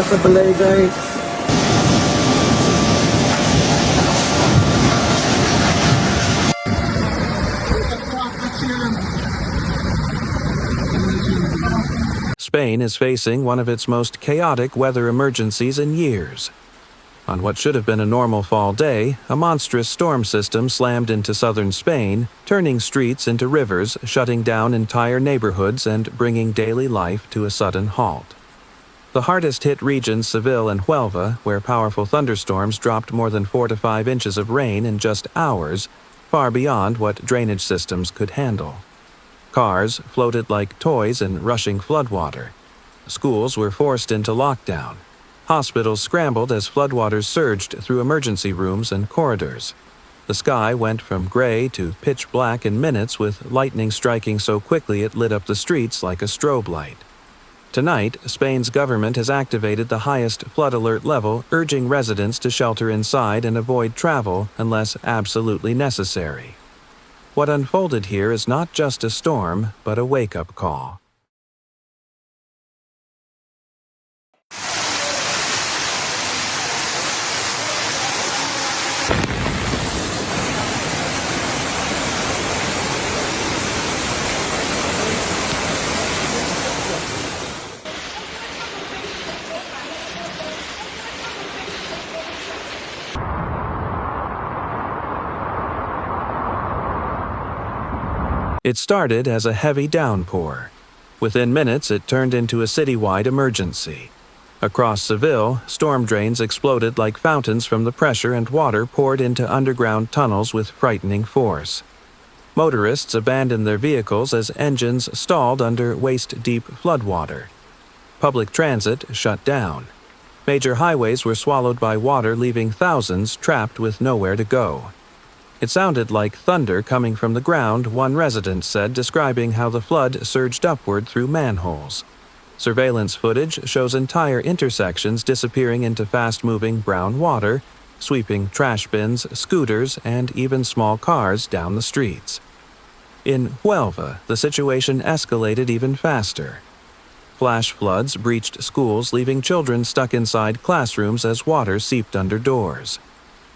Seville, guys. Spain is facing one of its most chaotic weather emergencies in years. On what should have been a normal fall day, a monstrous storm system slammed into southern Spain, turning streets into rivers, shutting down entire neighborhoods and bringing daily life to a sudden halt. The hardest-hit regions Seville and Huelva, where powerful thunderstorms dropped more than 4 to 5 inches of rain in just hours, far beyond what drainage systems could handle. Cars floated like toys in rushing floodwater. Schools were forced into lockdown. Hospitals scrambled as floodwaters surged through emergency rooms and corridors. The sky went from gray to pitch black in minutes, with lightning striking so quickly it lit up the streets like a strobe light. Tonight, Spain's government has activated the highest flood alert level, urging residents to shelter inside and avoid travel unless absolutely necessary. What unfolded here is not just a storm, but a wake-up call. It started as a heavy downpour. Within minutes, it turned into a citywide emergency. Across Seville, storm drains exploded like fountains from the pressure, and water poured into underground tunnels with frightening force. Motorists abandoned their vehicles as engines stalled under waist-deep floodwater. Public transit shut down. Major highways were swallowed by water, leaving thousands trapped with nowhere to go. It sounded like thunder coming from the ground, one resident said, describing how the flood surged upward through manholes. Surveillance footage shows entire intersections disappearing into fast-moving brown water, sweeping trash bins, scooters, and even small cars down the streets. In Huelva, the situation escalated even faster. Flash floods breached schools, leaving children stuck inside classrooms as water seeped under doors.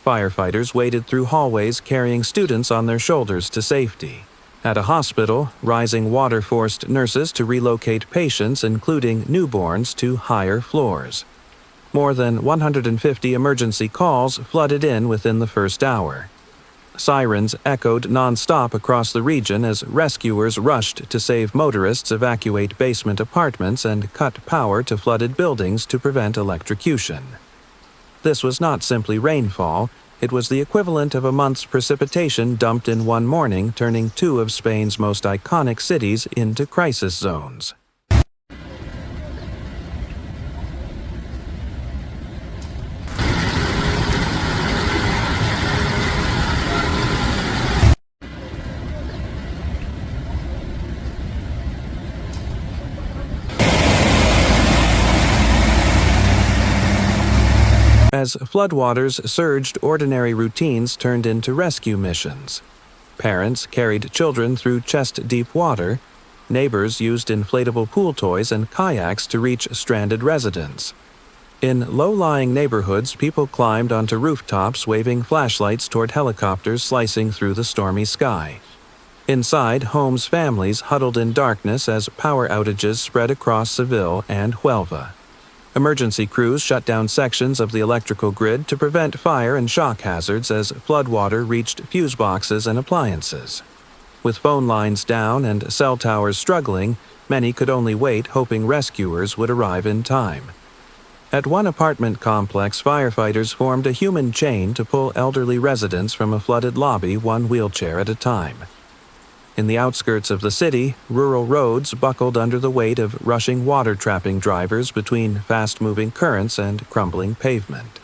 Firefighters waded through hallways carrying students on their shoulders to safety. At a hospital, rising water forced nurses to relocate patients, including newborns, to higher floors. More than 150 emergency calls flooded in within the first hour. Sirens echoed nonstop across the region as rescuers rushed to save motorists, evacuate basement apartments, and cut power to flooded buildings to prevent electrocution. This was not simply rainfall, it was the equivalent of a month's precipitation dumped in one morning, turning 2 of Spain's most iconic cities into crisis zones. As floodwaters surged, ordinary routines turned into rescue missions. Parents carried children through chest-deep water. Neighbors used inflatable pool toys and kayaks to reach stranded residents. In low-lying neighborhoods, people climbed onto rooftops, waving flashlights toward helicopters slicing through the stormy sky. Inside, homes' families huddled in darkness as power outages spread across Seville and Huelva. Emergency crews shut down sections of the electrical grid to prevent fire and shock hazards as floodwater reached fuse boxes and appliances. With phone lines down and cell towers struggling, many could only wait, hoping rescuers would arrive in time. At one apartment complex, firefighters formed a human chain to pull elderly residents from a flooded lobby, one wheelchair at a time. In the outskirts of the city, rural roads buckled under the weight of rushing water-trapping drivers between fast-moving currents and crumbling pavement.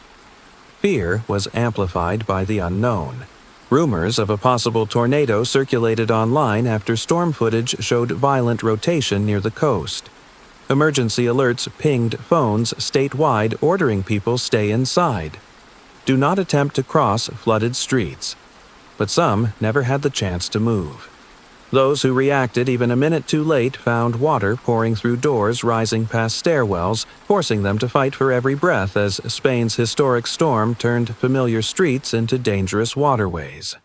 Fear was amplified by the unknown. Rumors of a possible tornado circulated online after storm footage showed violent rotation near the coast. Emergency alerts pinged phones statewide, ordering people stay inside. Do not attempt to cross flooded streets. But some never had the chance to move. Those who reacted even a minute too late found water pouring through doors rising past stairwells, forcing them to fight for every breath as Spain's historic storm turned familiar streets into dangerous waterways.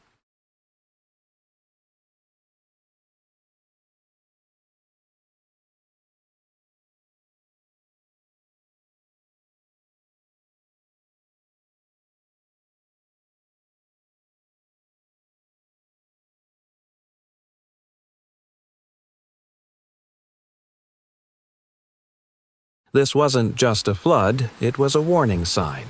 This wasn't just a flood, it was a warning sign.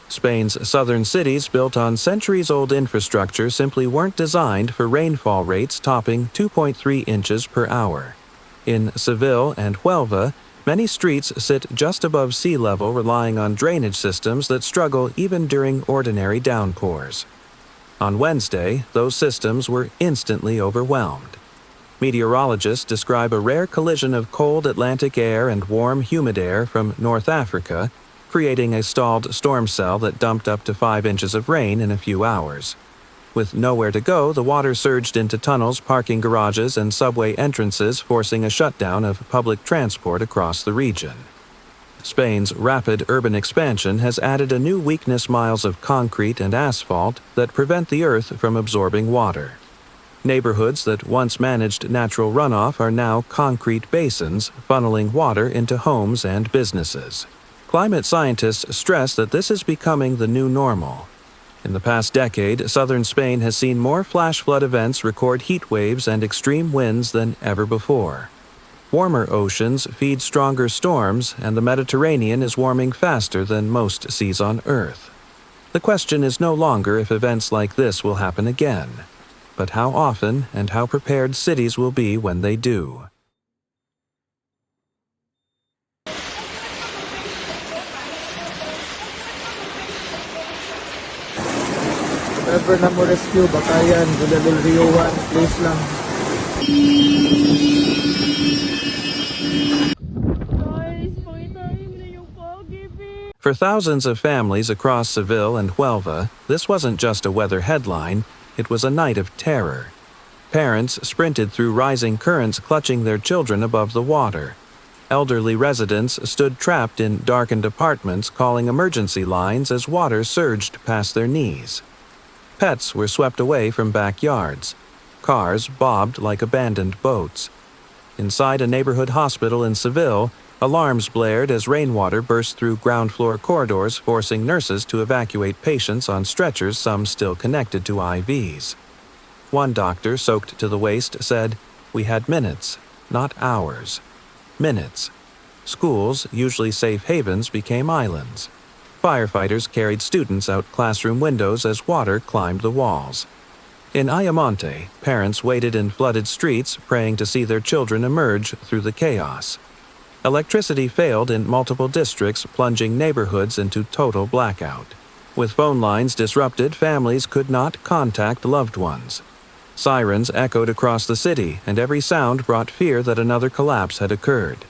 Spain's southern cities, built on centuries-old infrastructure, simply weren't designed for rainfall rates topping 2.3 inches per hour. In Seville and Huelva, many streets sit just above sea level, relying on drainage systems that struggle even during ordinary downpours. On Wednesday, those systems were instantly overwhelmed. Meteorologists describe a rare collision of cold Atlantic air and warm, humid air from North Africa, creating a stalled storm cell that dumped up to 5 inches of rain in a few hours. With nowhere to go, the water surged into tunnels, parking garages, and subway entrances, forcing a shutdown of public transport across the region. Spain's rapid urban expansion has added a new weakness: miles of concrete and asphalt that prevent the earth from absorbing water. Neighborhoods that once managed natural runoff are now concrete basins, funneling water into homes and businesses. Climate scientists stress that this is becoming the new normal. In the past decade, southern Spain has seen more flash flood events, record heat waves, and extreme winds than ever before. Warmer oceans feed stronger storms, and the Mediterranean is warming faster than most seas on Earth. The question is no longer if events like this will happen again, but how often and how prepared cities will be when they do. Ever na mo rescue, Bakayan, Villa del Rio 1, please lang. For thousands of families across Seville and Huelva, this wasn't just a weather headline, it was a night of terror. Parents sprinted through rising currents, clutching their children above the water. Elderly residents stood trapped in darkened apartments, calling emergency lines as water surged past their knees. Pets were swept away from backyards. Cars bobbed like abandoned boats. Inside a neighborhood hospital in Seville, alarms blared as rainwater burst through ground-floor corridors, forcing nurses to evacuate patients on stretchers, some still connected to IVs. One doctor, soaked to the waist, said, "We had minutes, not hours. Minutes." Schools, usually safe havens, became islands. Firefighters carried students out classroom windows as water climbed the walls. In Ayamonte, parents waited in flooded streets, praying to see their children emerge through the chaos. Electricity failed in multiple districts, plunging neighborhoods into total blackout. With phone lines disrupted, families could not contact loved ones. Sirens echoed across the city, and every sound brought fear that another collapse had occurred.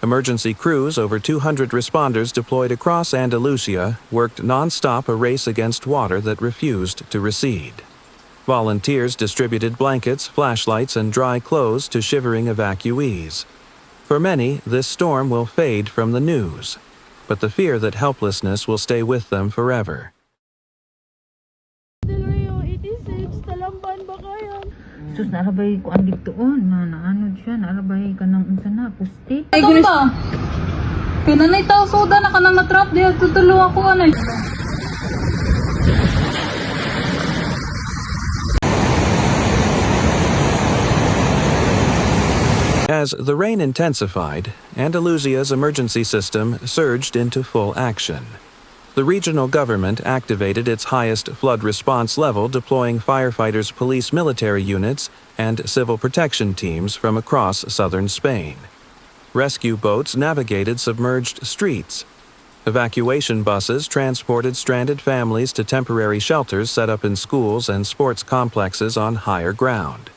Emergency crews, over 200 responders deployed across Andalusia, worked non-stop, a race against water that refused to recede. Volunteers distributed blankets, flashlights, and dry clothes to shivering evacuees. For many, this storm will fade from the news, but the fear that helplessness will stay with them forever. Sus, narabay ko ang digtuon na naanod siya, narabay ka ng unsa na, pusti. Ay, ganda. Pinanay tao soda na ka nang natrap diya, tutulo ako anay. As the rain intensified, Andalusia's emergency system surged into full action. The regional government activated its highest flood response level, deploying firefighters, police, military units, and civil protection teams from across southern Spain. Rescue boats navigated submerged streets. Evacuation buses transported stranded families to temporary shelters set up in schools and sports complexes on higher ground.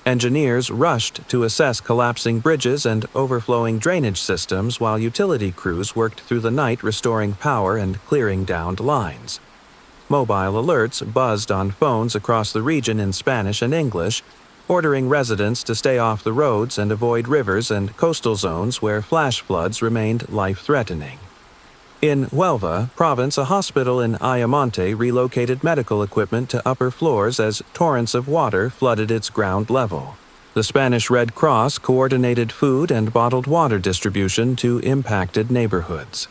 Engineers rushed to assess collapsing bridges and overflowing drainage systems, while utility crews worked through the night restoring power and clearing downed lines. Mobile alerts buzzed on phones across the region in Spanish and English, ordering residents to stay off the roads and avoid rivers and coastal zones where flash floods remained life-threatening. In Huelva province, a hospital in Ayamonte relocated medical equipment to upper floors as torrents of water flooded its ground level. The Spanish Red Cross coordinated food and bottled water distribution to impacted neighborhoods.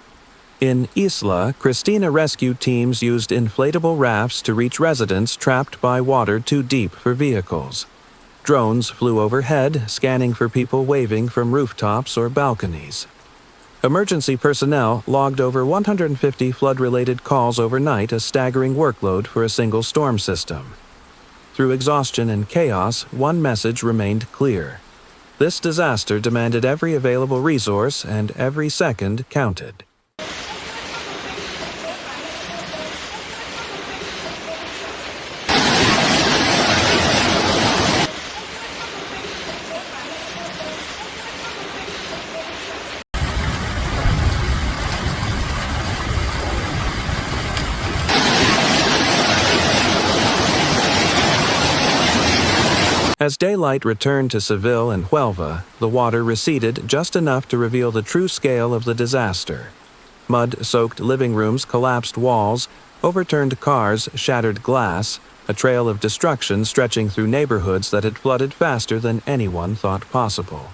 In Isla Cristina, rescue teams used inflatable rafts to reach residents trapped by water too deep for vehicles. Drones flew overhead, scanning for people waving from rooftops or balconies. Emergency personnel logged over 150 flood-related calls overnight, a staggering workload for a single storm system. Through exhaustion and chaos, one message remained clear. This disaster demanded every available resource, and every second counted. As daylight returned to Seville and Huelva, the water receded just enough to reveal the true scale of the disaster. Mud-soaked living rooms, collapsed walls, overturned cars, shattered glass, a trail of destruction stretching through neighborhoods that had flooded faster than anyone thought possible.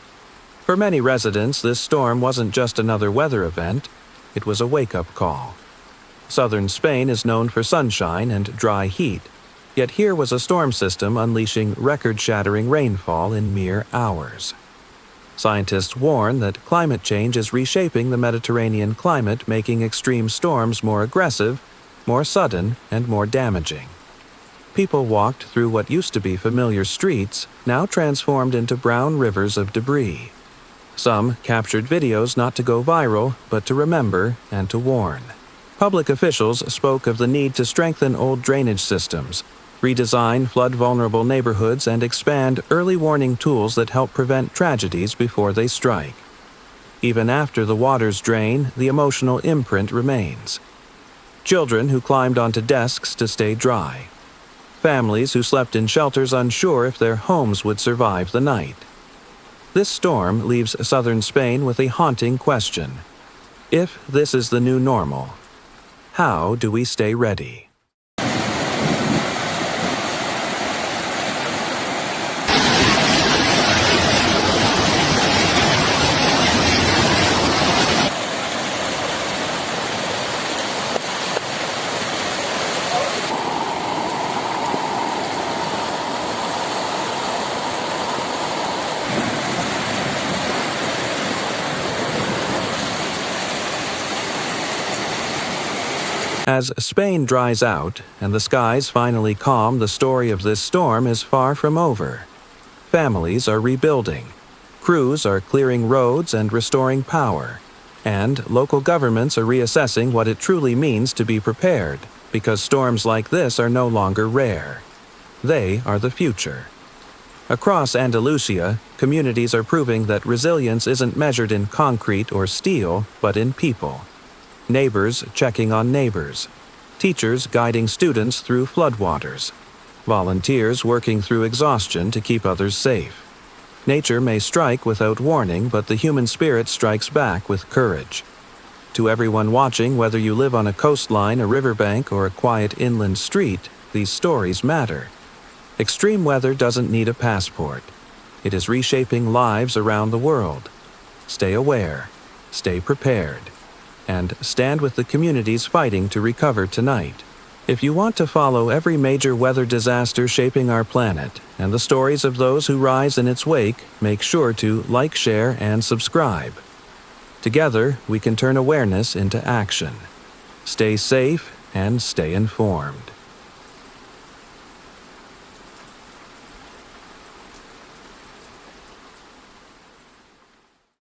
For many residents, this storm wasn't just another weather event, it was a wake-up call. Southern Spain is known for sunshine and dry heat. Yet here was a storm system unleashing record-shattering rainfall in mere hours. Scientists warn that climate change is reshaping the Mediterranean climate, making extreme storms more aggressive, more sudden, and more damaging. People walked through what used to be familiar streets, now transformed into brown rivers of debris. Some captured videos not to go viral, but to remember and to warn. Public officials spoke of the need to strengthen old drainage systems, redesign flood-vulnerable neighborhoods, and expand early warning tools that help prevent tragedies before they strike. Even after the waters drain, the emotional imprint remains. Children who climbed onto desks to stay dry. Families who slept in shelters unsure if their homes would survive the night. This storm leaves southern Spain with a haunting question. If this is the new normal, how do we stay ready? As Spain dries out and the skies finally calm, the story of this storm is far from over. Families are rebuilding, crews are clearing roads and restoring power, and local governments are reassessing what it truly means to be prepared, because storms like this are no longer rare. They are the future. Across Andalusia, communities are proving that resilience isn't measured in concrete or steel, but in people. Neighbors checking on neighbors, teachers guiding students through floodwaters, volunteers working through exhaustion to keep others safe. Nature may strike without warning, but the human spirit strikes back with courage. To everyone watching, whether you live on a coastline, a riverbank, or a quiet inland street, these stories matter. Extreme weather doesn't need a passport. It is reshaping lives around the world. Stay aware, stay prepared, and stand with the communities fighting to recover tonight. If you want to follow every major weather disaster shaping our planet and the stories of those who rise in its wake, make sure to like, share, and subscribe. Together, we can turn awareness into action. Stay safe and stay informed.